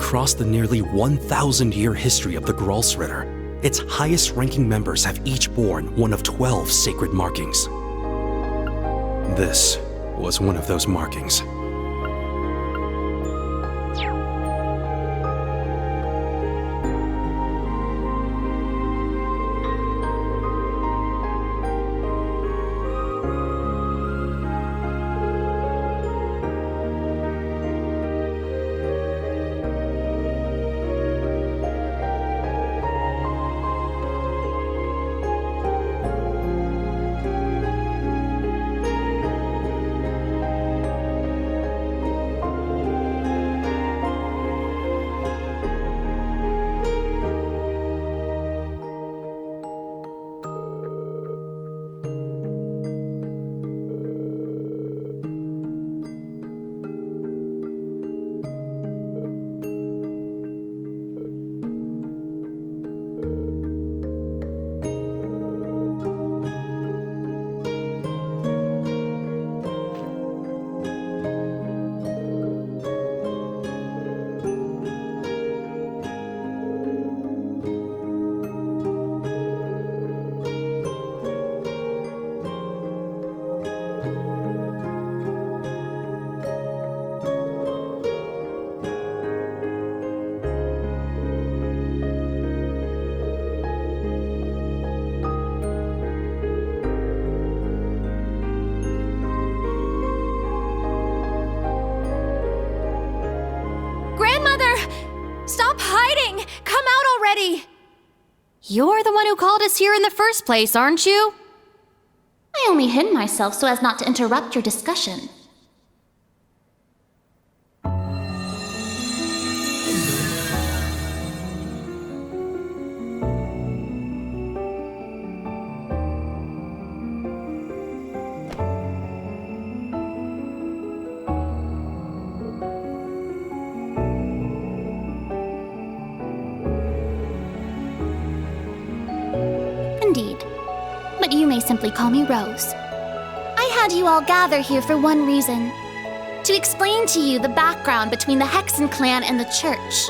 across the nearly 1,000-year history of the Grolsritter, its highest-ranking members have each borne one of 12 sacred markings. This was one of those markings. You're the one who called us here in the first place, aren't you? I only hid myself so as not to interrupt your discussion. Indeed. But you may simply call me Rose. I had you all gather here for one reason. To explain to you the background between the Hexen clan and the church.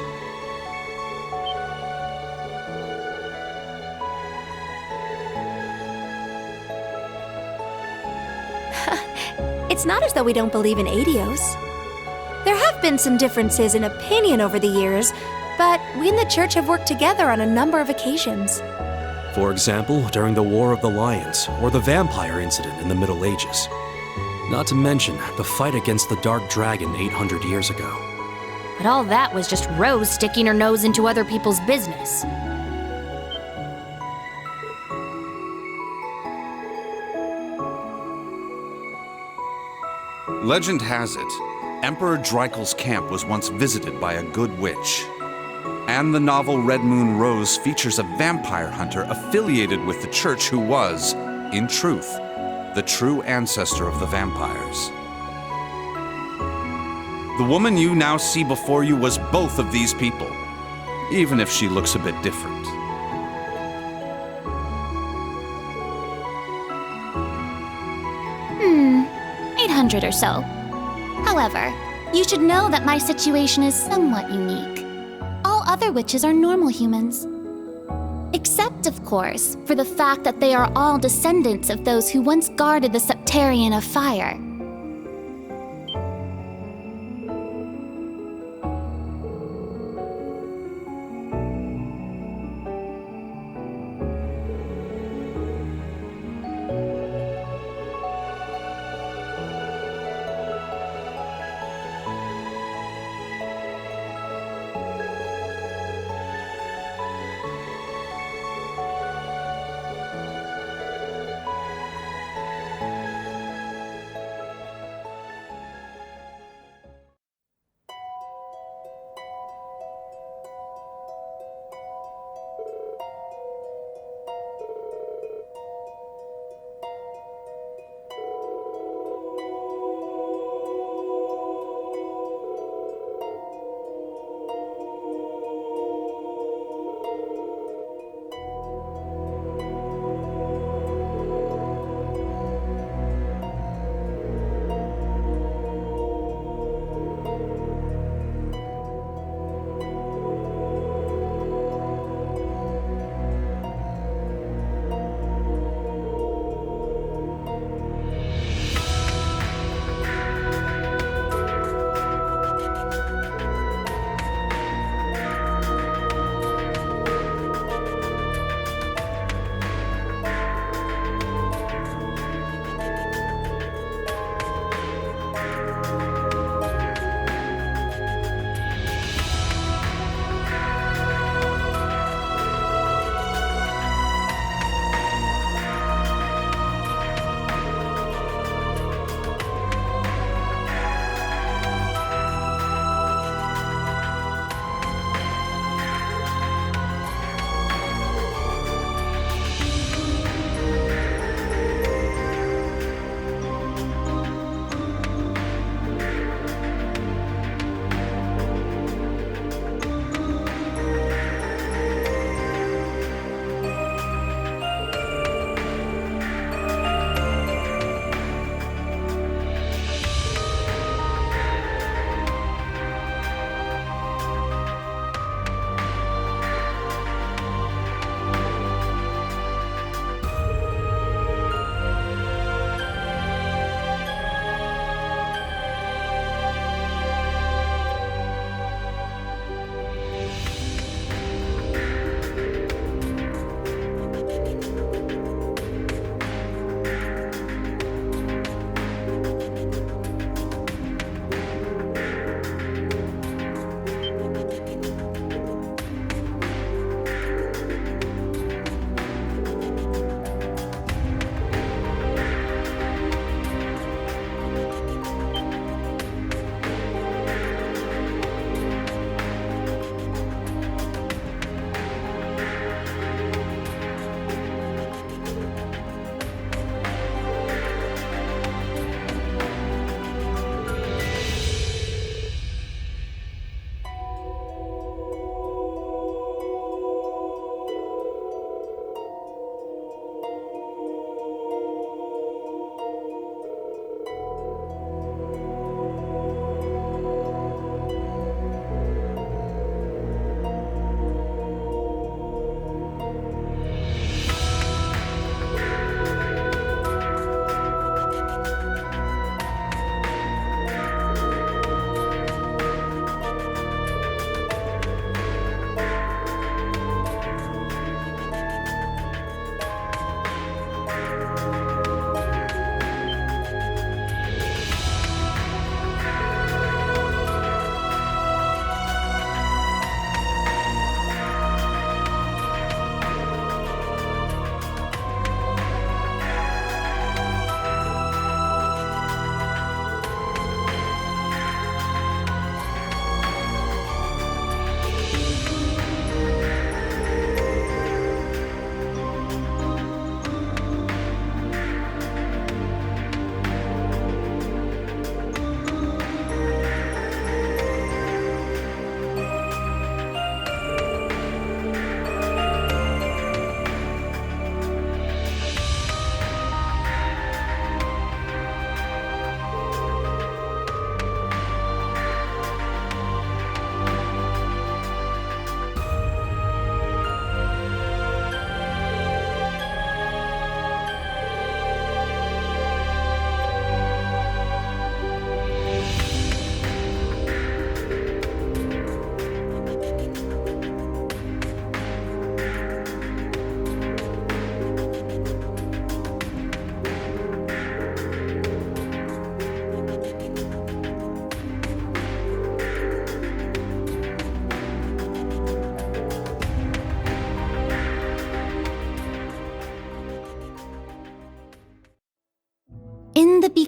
It's not as though we don't believe in Adios. There have been some differences in opinion over the years, but we and the church have worked together on a number of occasions. For example, during the War of the Lions, or the vampire incident in the Middle Ages. Not to mention the fight against the Dark Dragon 800 years ago. But all that was just Rose sticking her nose into other people's business. Legend has it, Emperor Dreikel's camp was once visited by a good witch. And the novel Red Moon Rose features a vampire hunter affiliated with the church who was, in truth, the true ancestor of the vampires. The woman you now see before you was both of these people, even if she looks a bit different. Hmm, 800 or so. However, you should know that my situation is somewhat unique. All other witches are normal humans. Except, of course, for the fact that they are all descendants of those who once guarded the Septarian of Fire.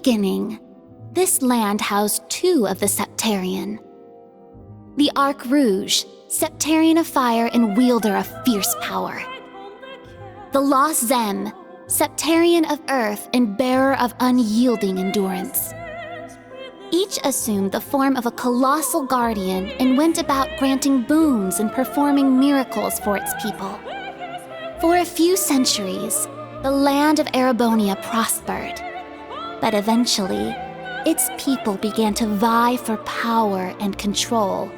beginning, this land housed two of the Septarian. The Arc Rouge, Septarian of fire and wielder of fierce power. The Los Zem, Septarian of earth and bearer of unyielding endurance. Each assumed the form of a colossal guardian and went about granting boons and performing miracles for its people. For a few centuries, the land of Erebonia prospered, but eventually, its people began to vie for power and control.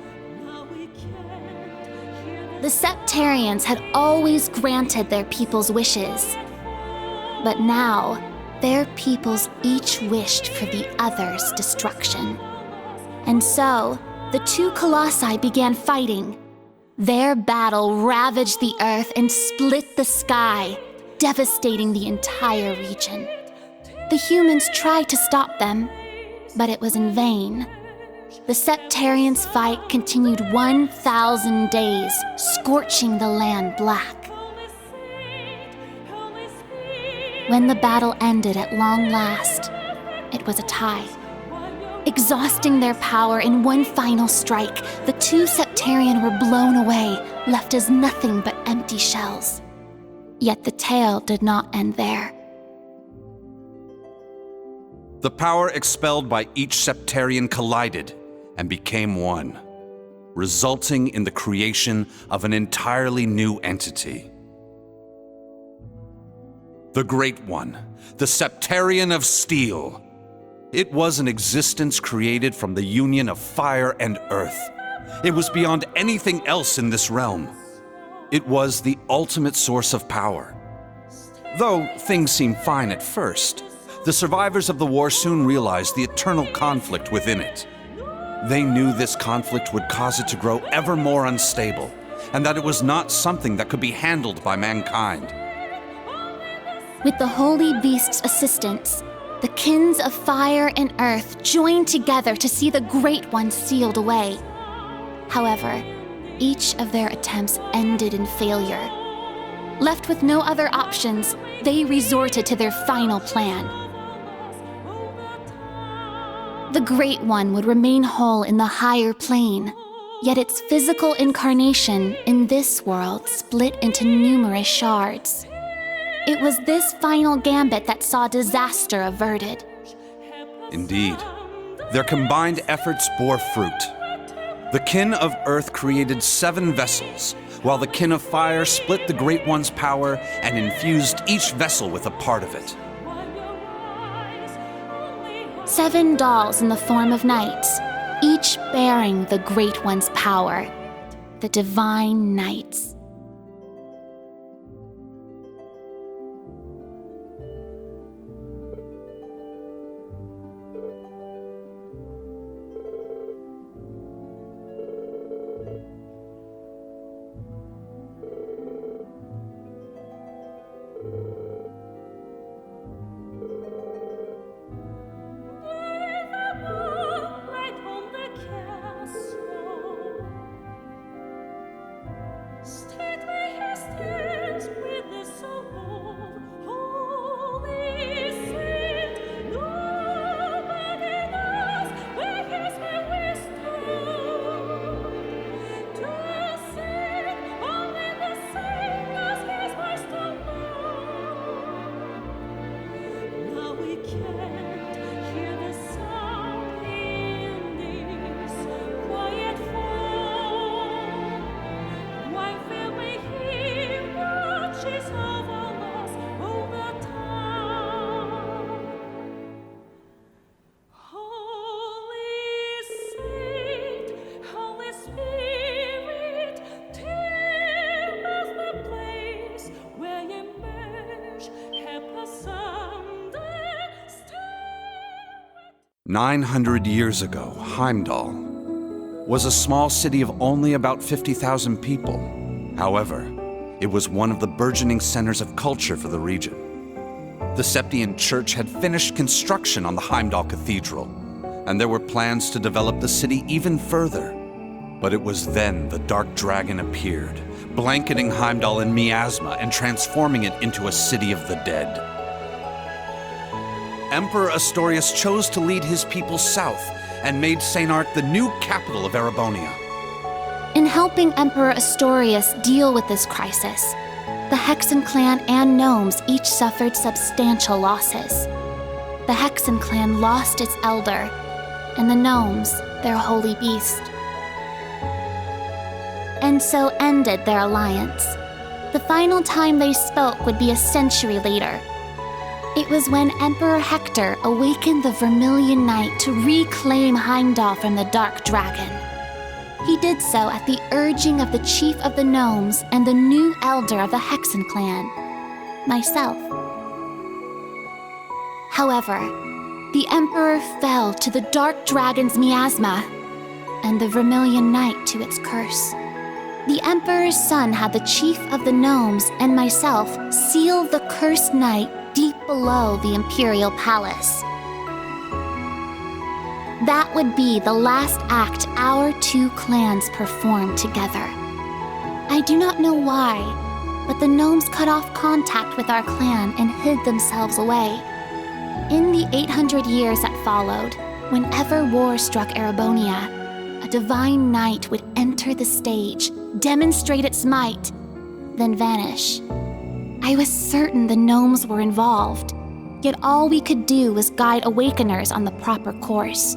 The Septarians had always granted their people's wishes, but now, their peoples each wished for the other's destruction. And so, the two colossi began fighting. Their battle ravaged the earth and split the sky, devastating the entire region. The humans tried to stop them, but it was in vain. The Septarians' fight continued 1,000 days, scorching the land black. When the battle ended at long last, it was a tie. Exhausting their power in one final strike, the two Septarian were blown away, left as nothing but empty shells. Yet the tale did not end there. The power expelled by each Septarian collided and became one, resulting in the creation of an entirely new entity. The Great One, the Septarian of Steel. It was an existence created from the union of fire and earth. It was beyond anything else in this realm. It was the ultimate source of power. Though things seemed fine at first, the survivors of the war soon realized the eternal conflict within it. They knew this conflict would cause it to grow ever more unstable, and that it was not something that could be handled by mankind. With the Holy Beast's assistance, the kins of fire and earth joined together to see the Great One sealed away. However, each of their attempts ended in failure. Left with no other options, they resorted to their final plan. The Great One would remain whole in the higher plane, yet its physical incarnation in this world split into numerous shards. It was this final gambit that saw disaster averted. Indeed, their combined efforts bore fruit. The kin of Earth created 7 vessels, while the kin of Fire split the Great One's power and infused each vessel with a part of it. 7 dolls in the form of knights, each bearing the Great One's power, the Divine Knights. "900 years ago, Heimdall was a small city of only about 50,000 people. However, it was one of the burgeoning centers of culture for the region. The Septian Church had finished construction on the Heimdall Cathedral, and there were plans to develop the city even further. But it was then the Dark Dragon appeared, blanketing Heimdall in miasma and transforming it into a city of the dead. Emperor Astorius chose to lead his people south and made St. Arc the new capital of Erebonia. In helping Emperor Astorius deal with this crisis, the Hexen clan and gnomes each suffered substantial losses. The Hexen clan lost its elder, and the gnomes their holy beast. And so ended their alliance. The final time they spoke would be a century later. It was when Emperor Hector awakened the Vermilion Knight to reclaim Heimdall from the Dark Dragon. He did so at the urging of the chief of the gnomes and the new elder of the Hexen clan, myself. However, the Emperor fell to the Dark Dragon's miasma, and the Vermilion Knight to its curse. The Emperor's son had the chief of the gnomes and myself seal the cursed knight deep below the Imperial Palace. That would be the last act our two clans performed together. I do not know why, but the gnomes cut off contact with our clan and hid themselves away. In the 800 years that followed, whenever war struck Erebonia, a divine knight would enter the stage, demonstrate its might, then vanish. I was certain the gnomes were involved, yet all we could do was guide awakeners on the proper course.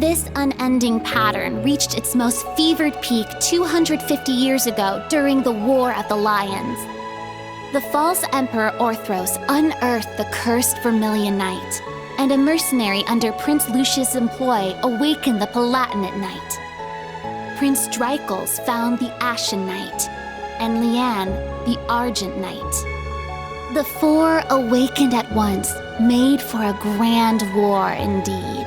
This unending pattern reached its most fevered peak 250 years ago during the War of the Lions. The false Emperor Orthros unearthed the cursed Vermilion Knight, and a mercenary under Prince Lucius' employ awakened the Palatinate Knight. Prince Dreichels found the Ashen Knight, and Leanne the Argent Knight. The four awakened at once, made for a grand war indeed.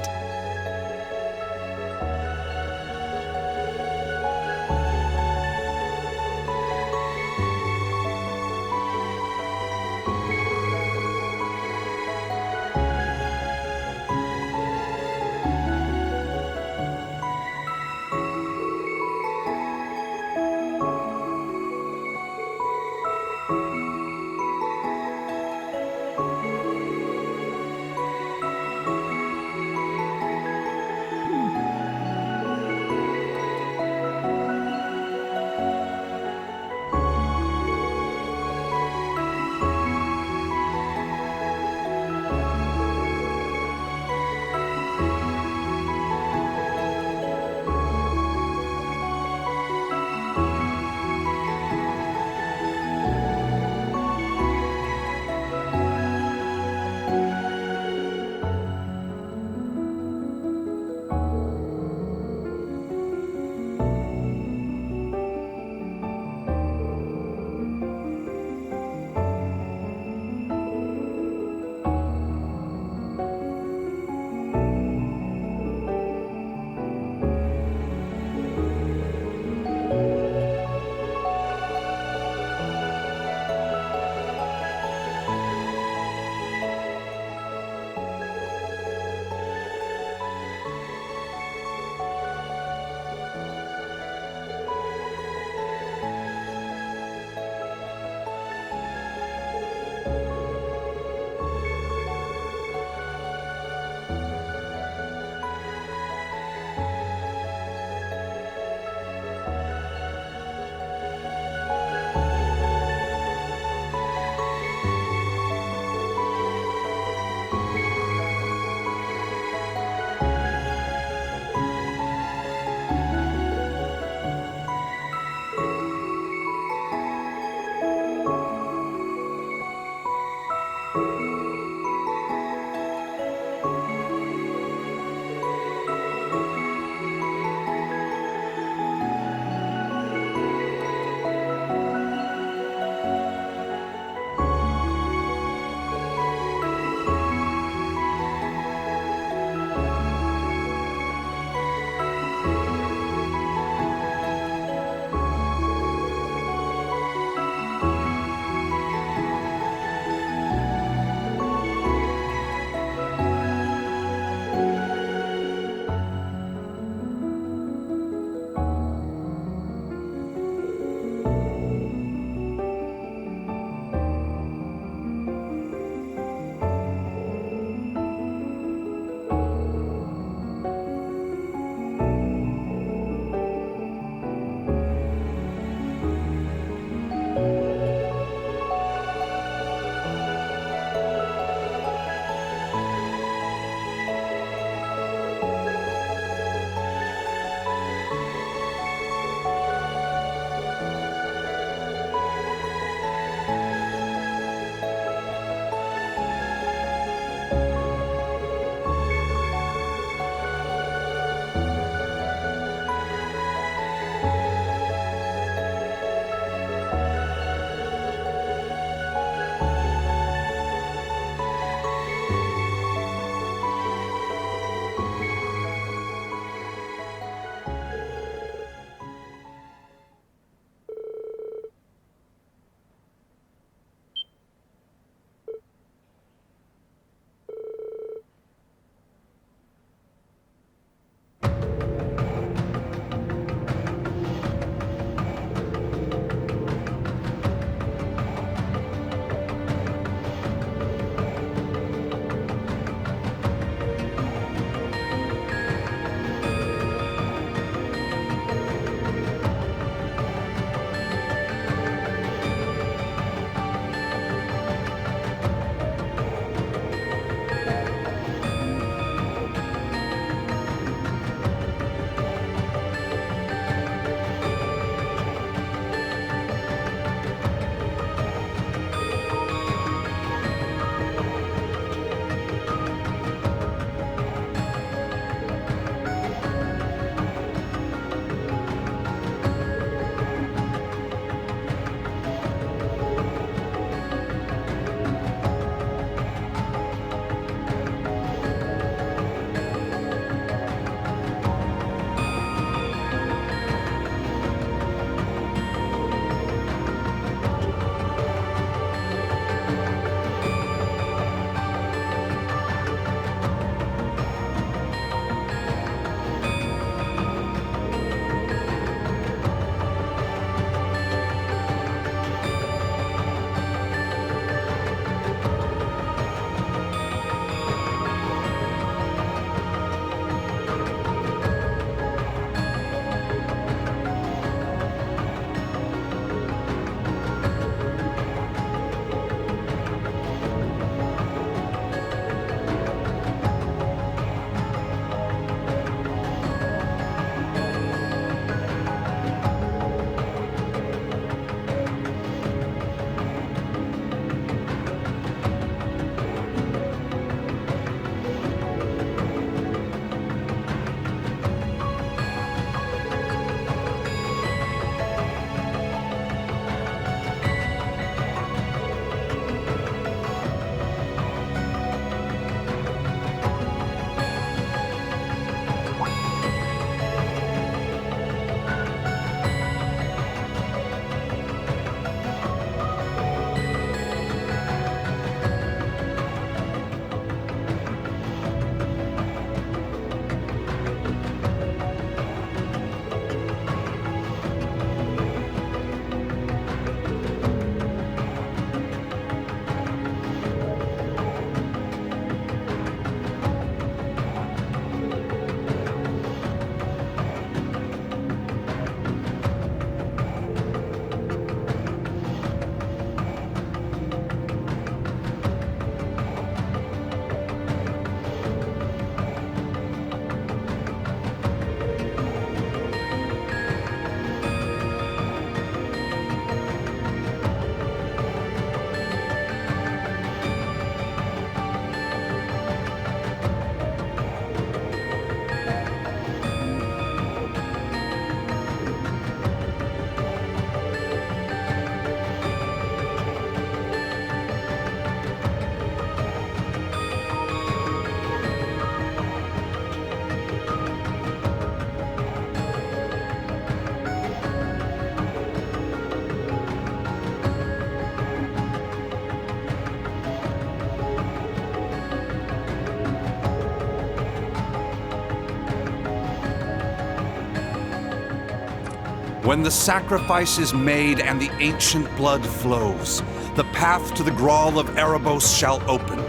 When the sacrifice is made and the ancient blood flows, the path to the Grawl of Erebos shall open.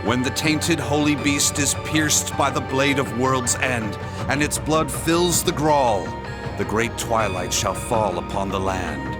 When the tainted holy beast is pierced by the blade of World's End, and its blood fills the Grawl, the great twilight shall fall upon the land.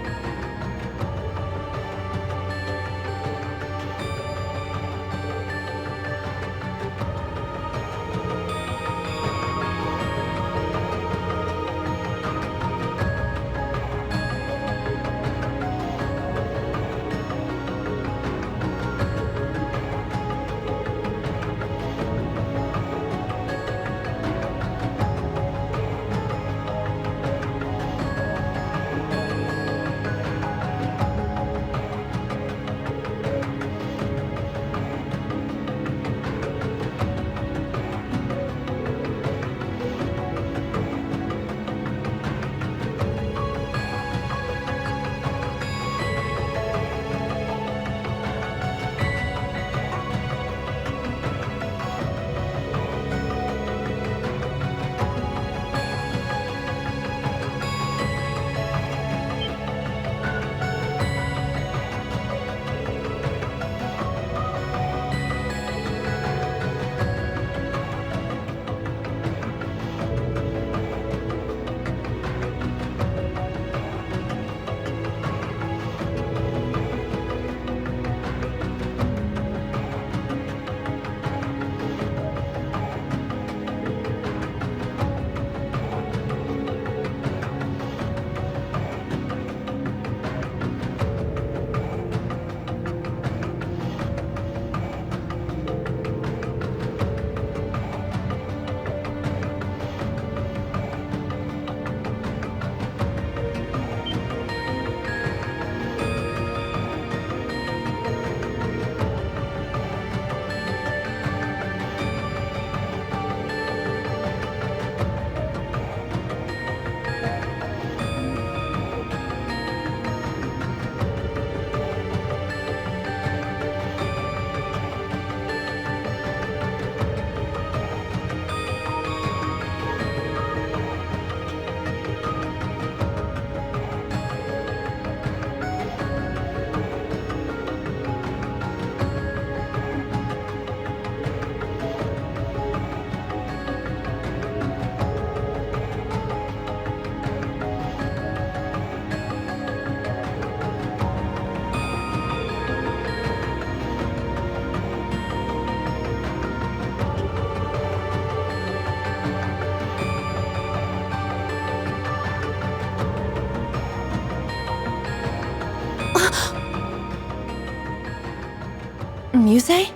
Muse?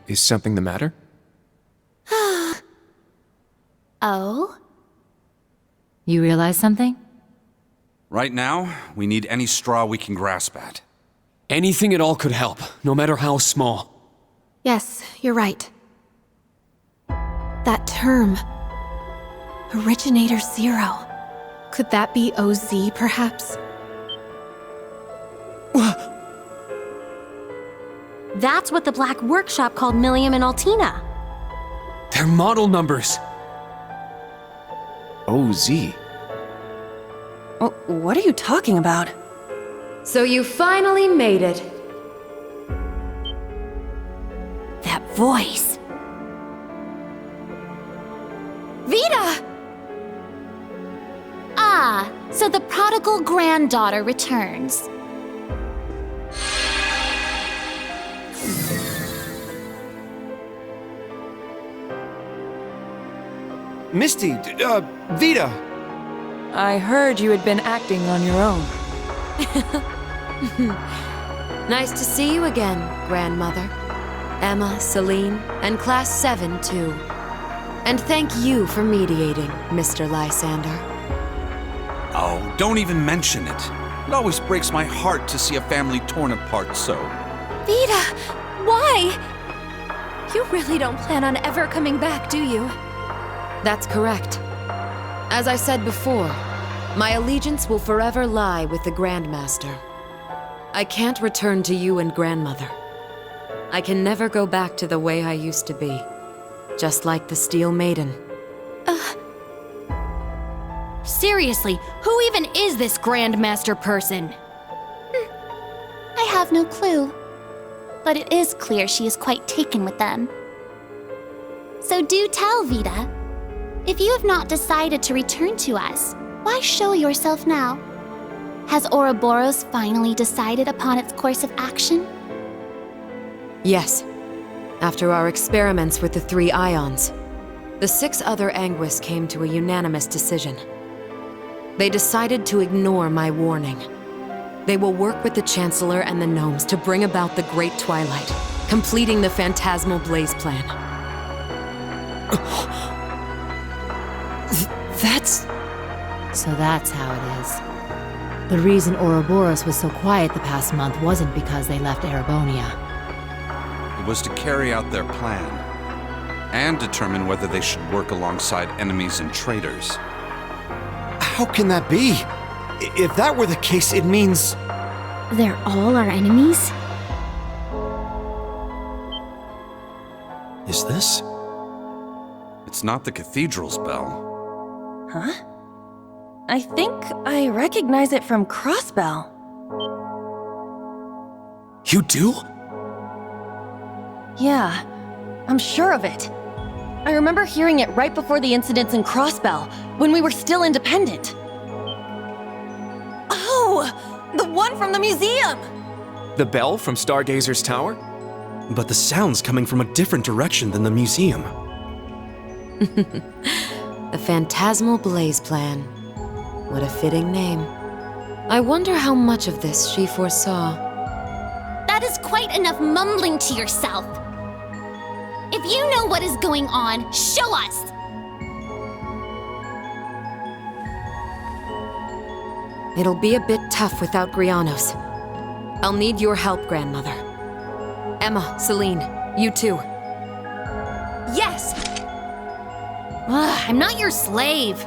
Is something the matter? Oh? You realize something? Right now, we need any straw we can grasp at. Anything at all could help, no matter how small. Yes, you're right. That term, Originator Zero. Could that be OZ, perhaps? That's what the Black Workshop called Millium and Altina. They're model numbers. OZ. What are you talking about? So you finally made it. That voice. Vita! Ah, so the prodigal granddaughter returns. Misty, Vita! I heard you had been acting on your own. Nice to see you again, Grandmother. Emma, Celine, and Class 7 too. And thank you for mediating, Mr. Lysander. Oh, don't even mention it. It always breaks my heart to see a family torn apart so. Vita! Why? You really don't plan on ever coming back, do you? That's correct. As I said before, my allegiance will forever lie with the Grandmaster. I can't return to you and Grandmother. I can never go back to the way I used to be. Just like the Steel Maiden. Seriously, who even is this Grandmaster person? I have no clue. But it is clear she is quite taken with them. So do tell, Vita. If you have not decided to return to us, why show yourself now? Has Ouroboros finally decided upon its course of action? Yes. After our experiments with the 3 ions, the 6 other Anguis came to a unanimous decision. They decided to ignore my warning. They will work with the Chancellor and the Gnomes to bring about the Great Twilight, completing the Phantasmal Blaze Plan. So that's how it is. The reason Ouroboros was so quiet the past month wasn't because they left Erebonia. It was to carry out their plan and determine whether they should work alongside enemies and traitors. How can that be? If that were the case, it means... They're all our enemies? Is this? It's not the cathedral's bell. Huh? I think I recognize it from Crossbell. You do? Yeah, I'm sure of it. I remember hearing it right before the incidents in Crossbell, when we were still independent. Oh! The one from the museum! The bell from Stargazer's tower? But the sound's coming from a different direction than the museum. The Phantasmal Blaze Plan. What a fitting name. I wonder how much of this she foresaw. That is quite enough mumbling to yourself. If you know what is going on, show us! It'll be a bit tough without Grianos. I'll need your help, Grandmother. Emma, Celine, you too. Yes! Ugh, I'm not your slave.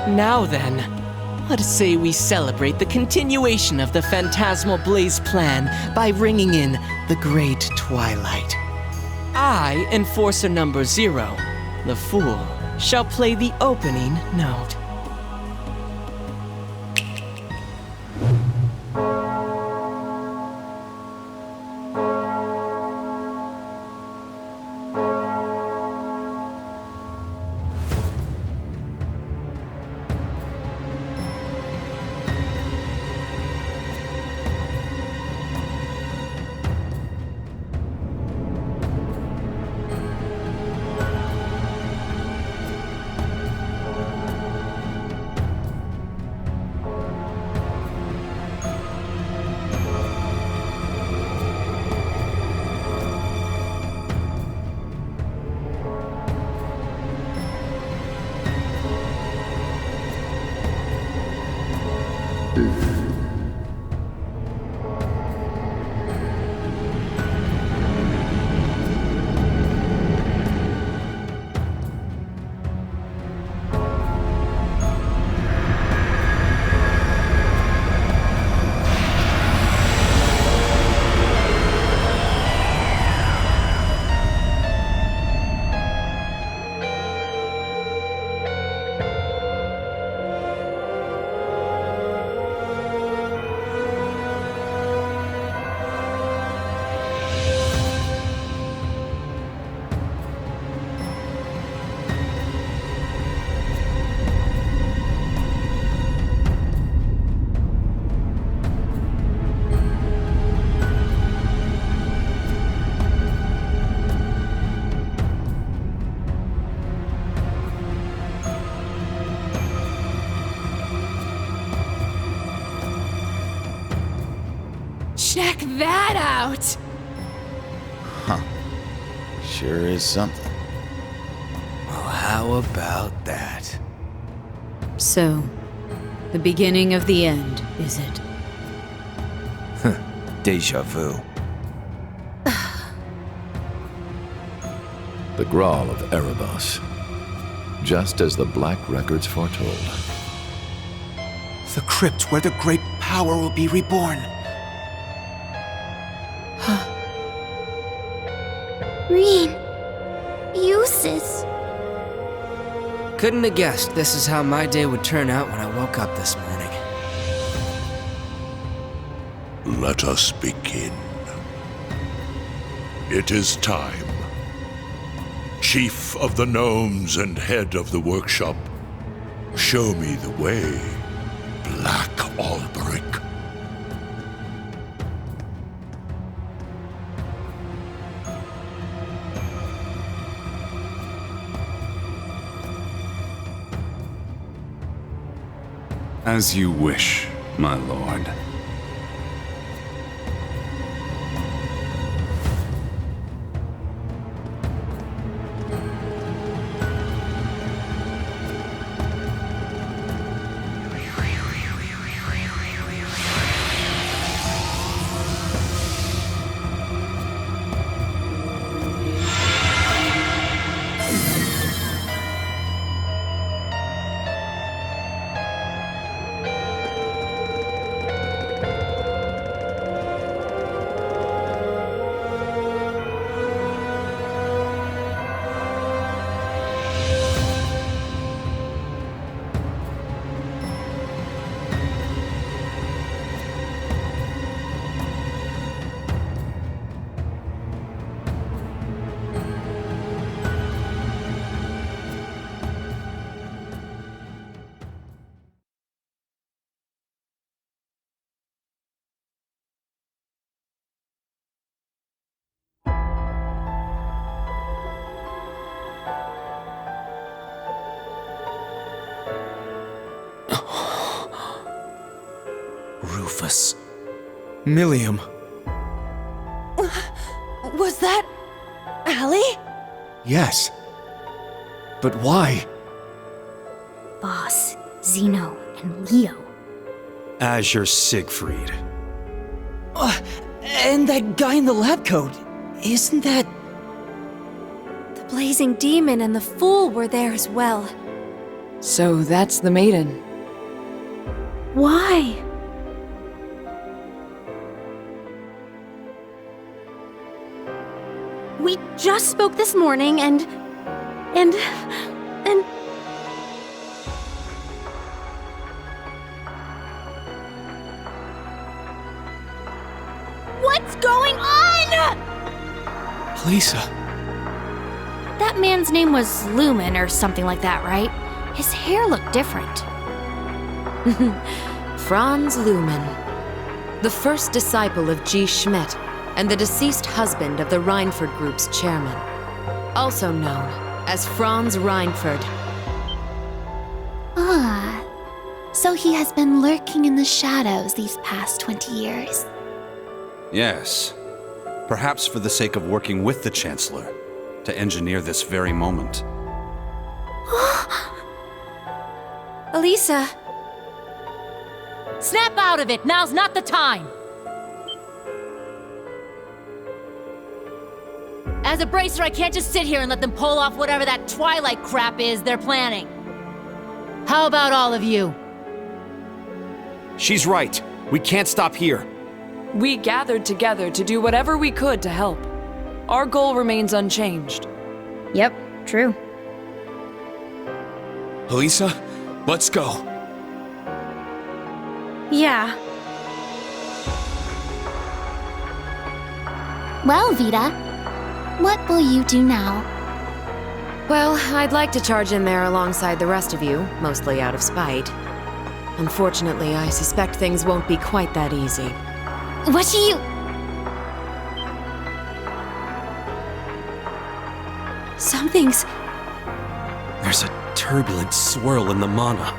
Now then, let us say we celebrate the continuation of the Phantasmal Blaze Plan by ringing in the Great Twilight. I, Enforcer number 0, the Fool, shall play the opening note. Check that out! Huh. Sure is something. Well, how about that? So, the beginning of the end, is it? Deja vu. The Grawl of Erebos. Just as the Black Records foretold. The crypt where the great power will be reborn. Rean! Uses! Couldn't have guessed this is how my day would turn out when I woke up this morning. Let us begin. It is time. Chief of the Gnomes and head of the workshop, show me the way, Black Alberic. As you wish, my lord. Rufus. Millium. Was that... Allie? Yes. But why? Boss, Zeno, and Leo. Azure Siegfried. And that guy in the lab coat, isn't that... The blazing demon and the fool were there as well. So that's the maiden. Why? We just spoke this morning and... What's going on?! Lisa. That man's name was Lumen or something like that, right? His hair looked different. Franz Lumen, the first disciple of G. Schmidt and the deceased husband of the Reinford Group's chairman, also known as Franz Reinford. Ah, so he has been lurking in the shadows these past 20 years. Yes. Perhaps for the sake of working with the Chancellor to engineer this very moment. Elisa. Snap out of it! Now's not the time! As a bracer, I can't just sit here and let them pull off whatever that Twilight crap is they're planning. How about all of you? She's right. We can't stop here. We gathered together to do whatever we could to help. Our goal remains unchanged. Yep, true. Elisa, let's go. Yeah. Well, Vita, what will you do now? Well, I'd like to charge in there alongside the rest of you, mostly out of spite. Unfortunately, I suspect things won't be quite that easy. What do you... Something's... There's a turbulent swirl in the mana.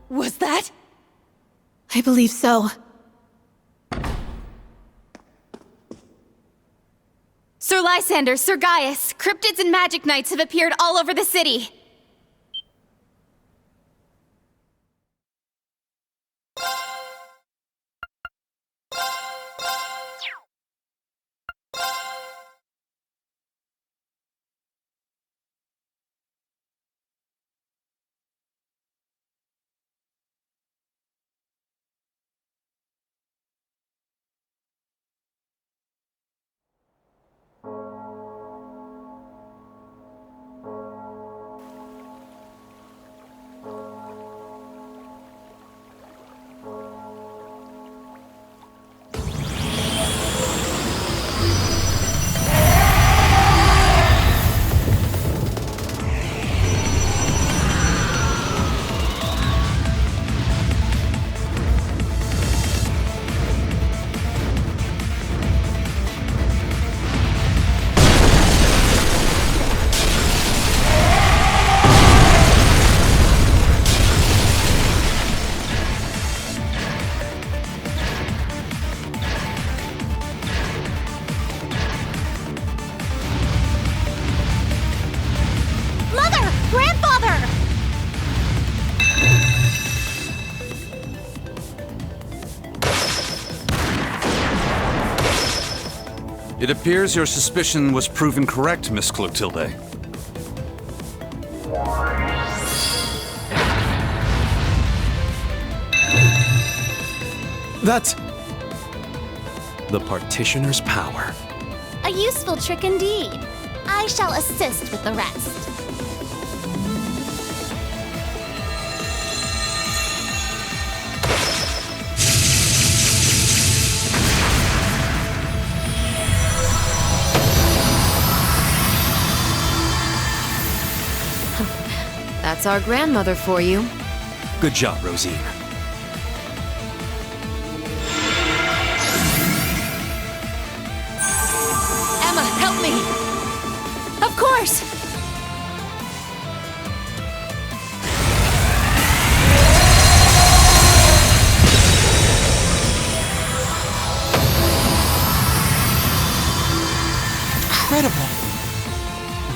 Was that? I believe so. Sir Lysander, Sir Gaius, cryptids and magic knights have appeared all over the city. It appears your suspicion was proven correct, Miss Clotilde. That's... the Partitioner's power. A useful trick indeed. I shall assist with the rest. That's our grandmother for you. Good job, Rosine. Emma, help me! Of course! Incredible!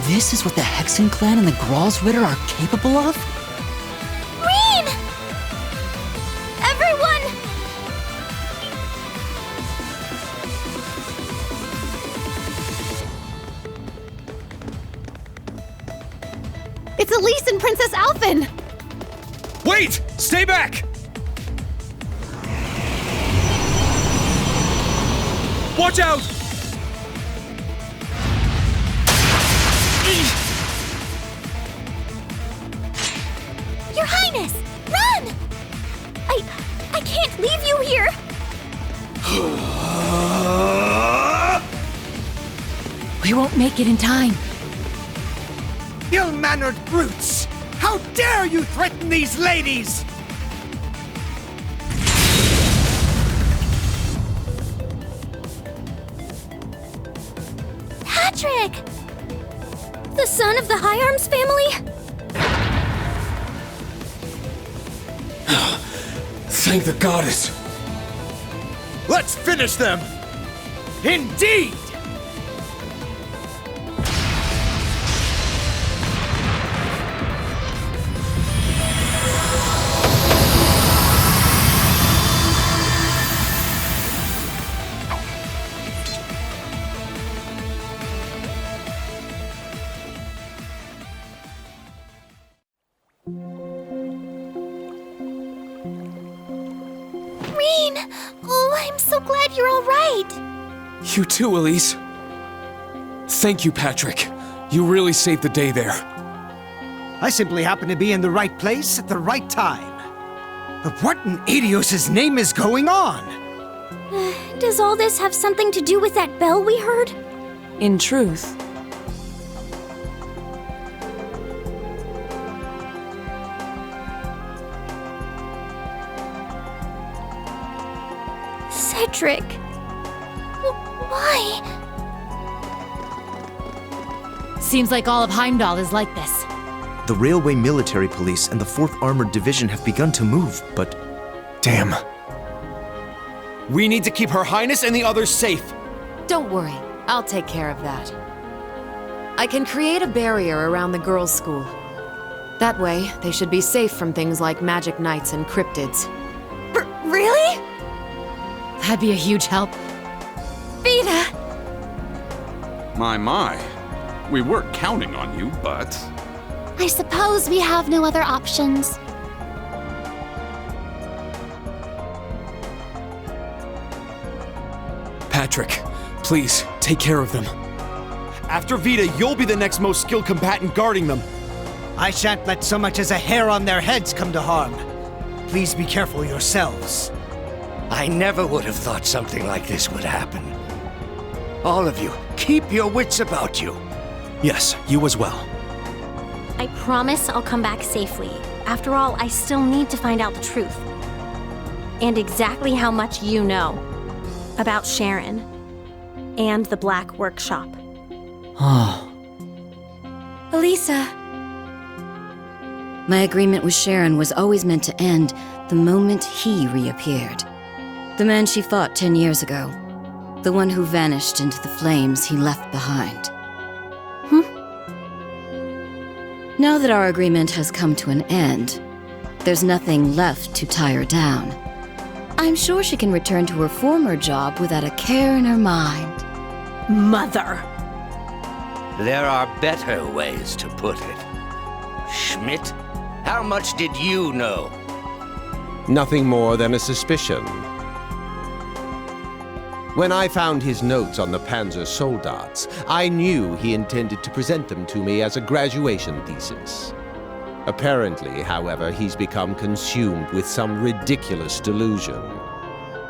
This is what the Hexen clan and the Gralsritter are capable of? Rean! Everyone! It's Elise and Princess Alphen! Wait! Stay back! Watch out! Your Highness! Run! I can't leave you here! We won't make it in time. Ill-mannered brutes! How dare you threaten these ladies! Patrick! The son of the High Arms family? Thank the goddess! Let's finish them! Indeed! Rean! Oh, I'm so glad you're all right. You too, Elise. Thank you, Patrick. You really saved the day there. I simply happened to be in the right place at the right time. But what in Adios' name is going on? Does all this have something to do with that bell we heard? In truth, Cedric. Why? Seems like all of Heimdall is like this. The Railway Military Police and the 4th Armored Division have begun to move, but... Damn. We need to keep Her Highness and the others safe. Don't worry, I'll take care of that. I can create a barrier around the girls' school. That way, they should be safe from things like magic knights and cryptids. Really? That'd be a huge help. Vita! My. We weren't counting on you, but... I suppose we have no other options. Patrick, please, take care of them. After Vita, you'll be the next most skilled combatant guarding them. I shan't let so much as a hair on their heads come to harm. Please be careful yourselves. I never would have thought something like this would happen. All of you, keep your wits about you. Yes, you as well. I promise I'll come back safely. After all, I still need to find out the truth. And exactly how much you know about Sharon and the Black Workshop. Oh. Elisa. My agreement with Sharon was always meant to end the moment he reappeared. The man she fought 10 years ago. The one who vanished into the flames he left behind. Now that our agreement has come to an end, there's nothing left to tie her down. I'm sure she can return to her former job without a care in her mind. Mother! There are better ways to put it. Schmidt, how much did you know? Nothing more than a suspicion. When I found his notes on the Panzer Soldats, I knew he intended to present them to me as a graduation thesis. Apparently, however, he's become consumed with some ridiculous delusion.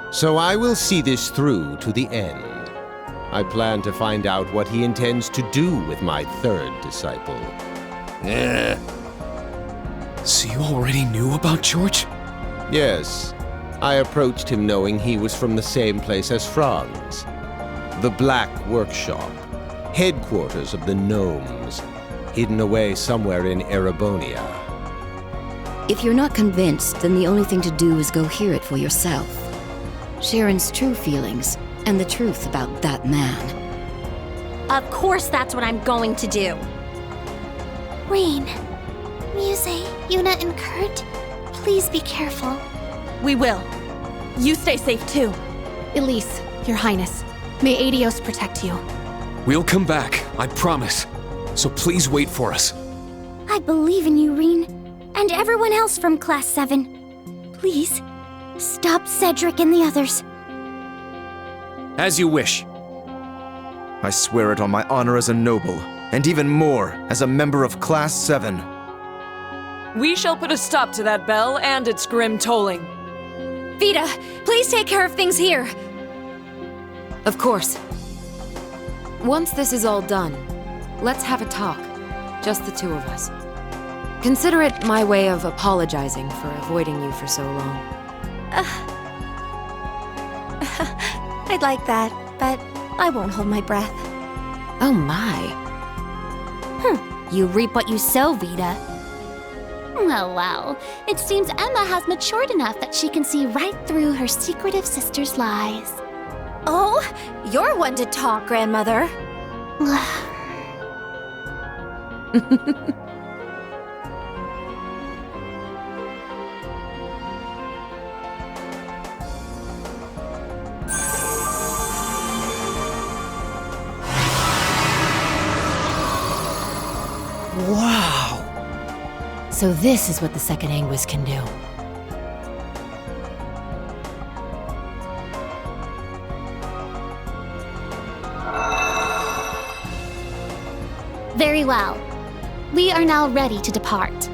So I will see this through to the end. I plan to find out what he intends to do with my third disciple. So you already knew about George? Yes. I approached him knowing he was from the same place as Franz. The Black Workshop, headquarters of the Gnomes, hidden away somewhere in Erebonia. If you're not convinced, then the only thing to do is go hear it for yourself. Sharon's true feelings, and the truth about that man. Of course that's what I'm going to do. Rean, Muse, Yuna, and Kurt, please be careful. We will. You stay safe too. Elise, Your Highness, may Adios protect you. We'll come back, I promise. So please wait for us. I believe in you, Rean, and everyone else from Class 7. Please, stop Cedric and the others. As you wish. I swear it on my honor as a noble, and even more as a member of Class 7. We shall put a stop to that bell and its grim tolling. Vita, please take care of things here. Of course. Once this is all done, let's have a talk. Just the two of us. Consider it my way of apologizing for avoiding you for so long. I'd like that, but I won't hold my breath. Oh my. You reap what you sow, Vita. Well, it seems Emma has matured enough that she can see right through her secretive sister's lies. Oh, you're one to talk, Grandmother. Wow! So this is what the second Anguis can do. Very well. We are now ready to depart.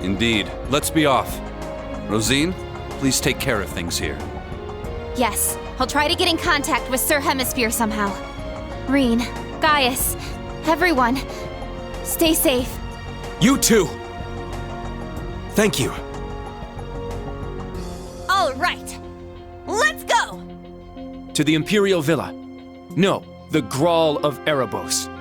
Indeed. Let's be off. Rosine, please take care of things here. Yes, I'll try to get in contact with Sir Hemisphere somehow. Rean, Gaius, everyone, stay safe. You too! Thank you. All right, let's go! To the Imperial Villa. No, the Grawl of Erebos.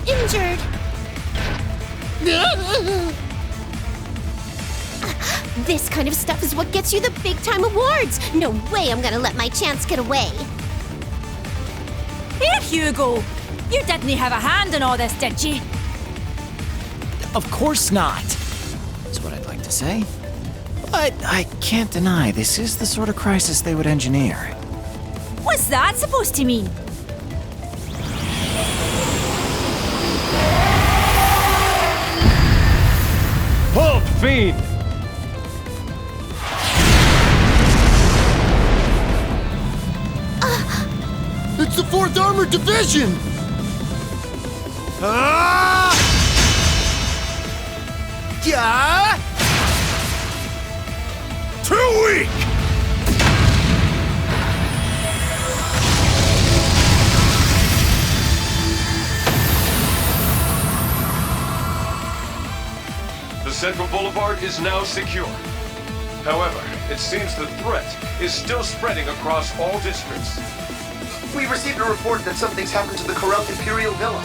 Injured. This kind of stuff is what gets you the big-time awards. No way I'm gonna let my chance get away. Here, Hugo! You didn't have a hand in all this, did you? Of course not. That's what I'd like to say. But I can't deny this is the sort of crisis they would engineer. What's that supposed to mean? Halt, fiend! It's the 4th Armored Division! Yeah! Too weak! The Central Boulevard is now secure. However, it seems the threat is still spreading across all districts. We received a report that something's happened to the corrupt Imperial Villa.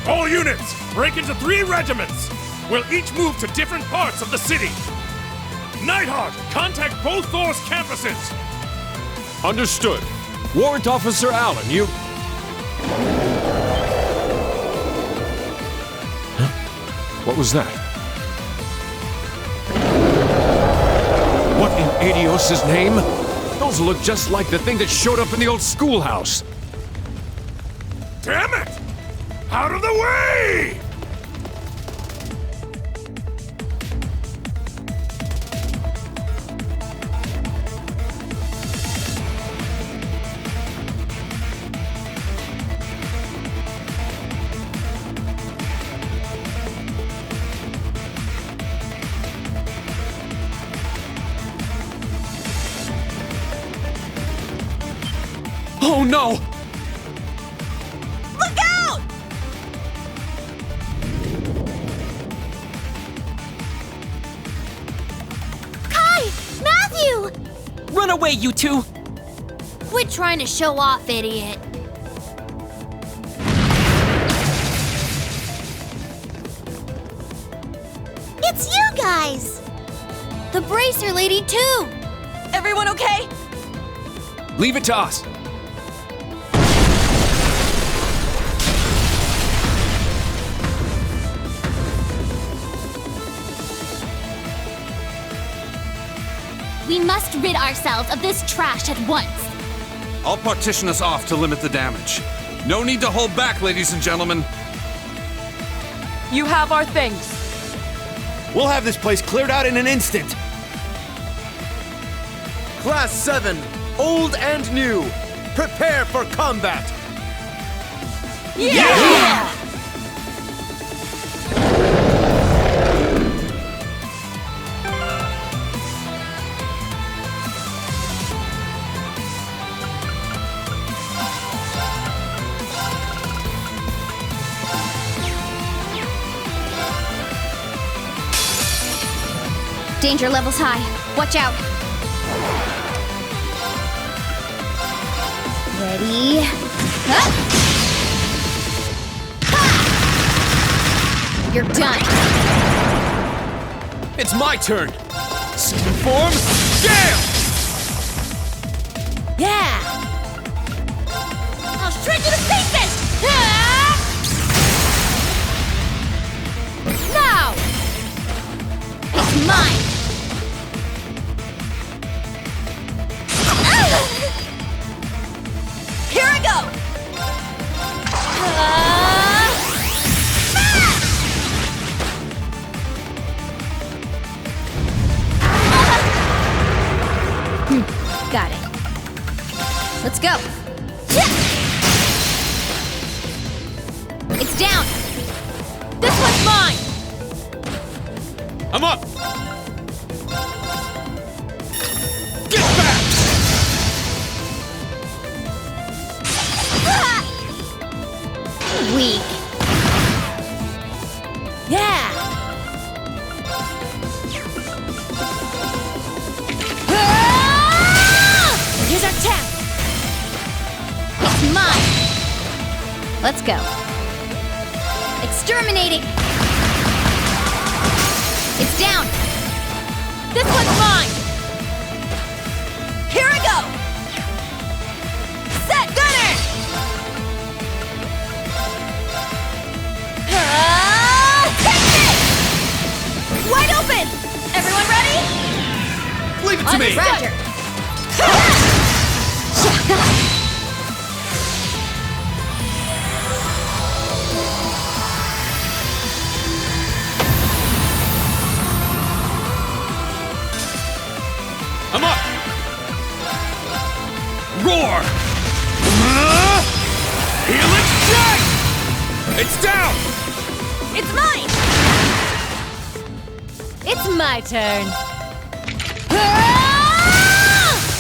All units, break into 3 regiments! We'll each move to different parts of the city. Nighthawk, contact both Thors campuses! Understood. Warrant Officer Allen, you... Huh? What was that? What in Adios' name? Those look just like the thing that showed up in the old schoolhouse. Damn it! Out of the way! Oh no! Look out! Kai! Matthew! Run away, you two! Quit trying to show off, idiot. It's you guys! The Bracer Lady, too! Everyone okay? Leave it to us. We must rid ourselves of this trash at once. I'll partition us off to limit the damage. No need to hold back, ladies and gentlemen. You have our thanks. We'll have this place cleared out in an instant. Class 7, old and new, prepare for combat! Yeah! Danger levels high. Watch out. Ready? Huh? Ha! You're done. It's my turn. Second form, gale! Yeah! I'll shred you to pieces! Ah! Now! It's mine. Here I go! Got it. Let's go. It's down. This one's mine! I'm up! Get back! Weak. Yeah! Here's our tap! It's mine. Let's go. Exterminating. It's down. This one's mine! Here I go! Set gunner! Take it! Wide open! Everyone ready? Leave it to me! Roger! I'm up! Roar! Helix strike! It's down! It's mine! It's my turn.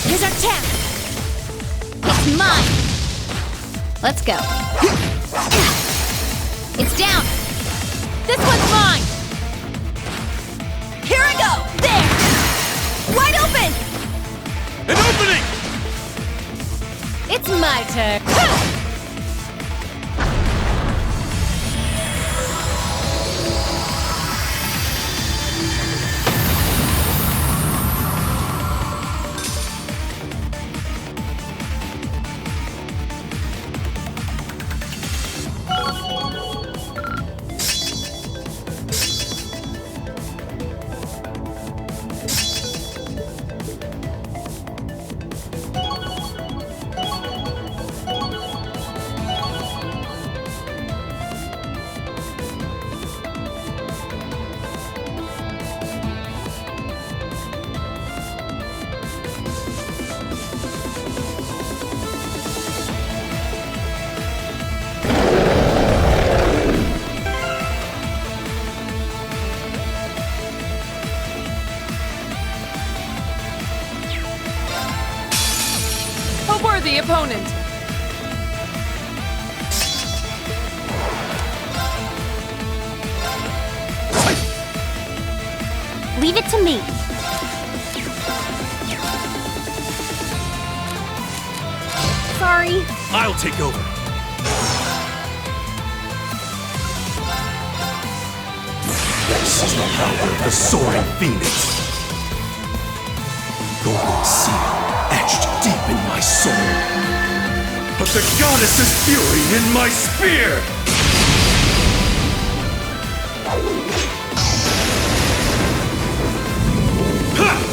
Here's our tap! It's mine. Let's go. It's down. This one's mine! Here I go! There! Wide open! An opening! It's my turn. A worthy opponent. Leave it to me. Sorry. I'll take over. This is the power of the soaring phoenix. Golden seal etched deep in my soul. But the goddess's fury in my spear! Ha!